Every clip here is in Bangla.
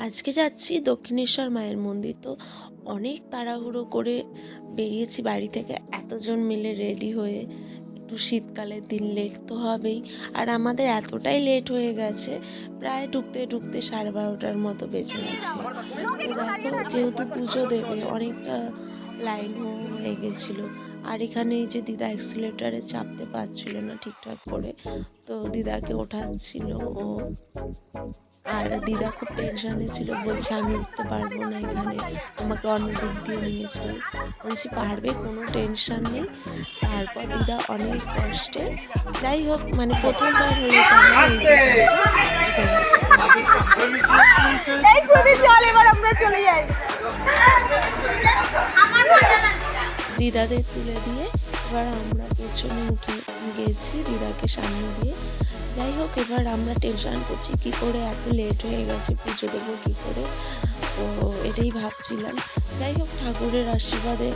আজকে যাচ্ছি দক্ষিণেশ্বর মায়ের মন্দির। তো অনেক তাড়াহুড়ো করে বেরিয়েছি বাড়ি থেকে, এতজন মিলে রেডি হয়ে। একটু শীতকালের দিন, লেট তো হবেই। আর আমাদের এতটাই লেট হয়ে গেছে, প্রায় ঢুকতে ঢুকতে 12:30টার মতো বেজে গেছে। তো দেখো, যেহেতু পুজো দেবে, অনেকটা লাইন হয়ে গেছিলো। আর এখানে এই যে দিদা অ্যাক্সিলেটারে চাপতে পারছিল না ঠিকঠাক করে, তো দিদাকে ওঠাচ্ছিল ও। আর দিদা খুব টেনশানে ছিল, বলছে আমি উঠতে পারবো না এখানে, আমাকে অন্য দিক দিয়ে নিয়ে চল। বলছি পারবে, কোনো টেনশান নেই। তারপর দিদা অনেক কষ্টে, যাই হোক, মানে প্রথমবার হয়ে যাবে, এই যে দেখো উঠে গেছে। দিদাদের তুলে দিয়ে এবার আমরা পেছনে উঠে গেছি দিদাকে সামনে দিয়ে। যাই হোক, এবার আমরা টেনশন করছি কী করে, এত লেট হয়ে গেছে, পুজো দেবো কী করে। তো এটাই ভাবছিলাম। যাই হোক, ঠাকুরের আশীর্বাদে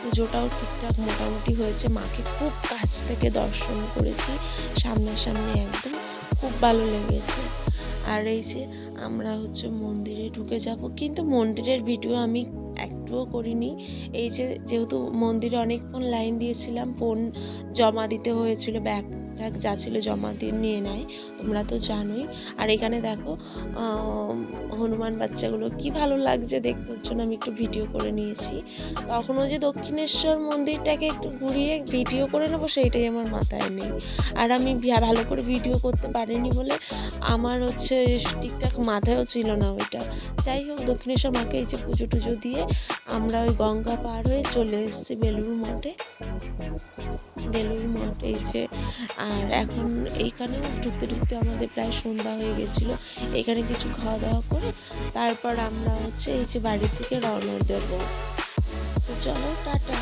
পুজোটাও ঠিকঠাক মোটামুটি হয়েছে। মাকে খুব কাছ থেকে দর্শন করেছি, সামনাসামনি একদম, খুব ভালো লেগেছে। আর এই যে আমরা মন্দিরে ঢুকে যাব, কিন্তু মন্দিরের ভিডিও আমি একটুও করিনি। এই যে যেহেতু মন্দিরে অনেকক্ষণ লাইন দিয়েছিলাম, ফোন জমা দিতে হয়েছিল, ব্যাগ ট্যাগ যা ছিল জমা দিয়ে নিয়ে নেয়, তোমরা তো জানোই। আর এখানে দেখো হনুমান বাচ্চাগুলো কি ভালো লাগছে দেখতে, জন্য আমি একটু ভিডিও করে নিয়েছি। তখনও যে দক্ষিণেশ্বর মন্দিরটাকে একটু ঘুরিয়ে ভিডিও করে নেবো, সেইটাই আমার মাথায় নেই। আর আমি ভালো করে ভিডিও করতে পারিনি বলে আমার ঠিকঠাক মাথায়ও ছিল না ওইটা। যাই হোক, দক্ষিণেশ্বর মাকে এই যে পুজো টুজো দিয়ে আমরা ওই গঙ্গা পার হয়ে চলে এসেছি বেলুড় মঠে। এই যে, আর এখন এইখানেও ঢুকতে ঢুকতে আমাদের প্রায় সন্ধ্যা হয়ে গেছিলো। এখানে কিছু খাওয়া দাওয়া করে তারপর আমরা এই যে বাড়ি থেকে রওনা দেবো। তো চলো, টাটা।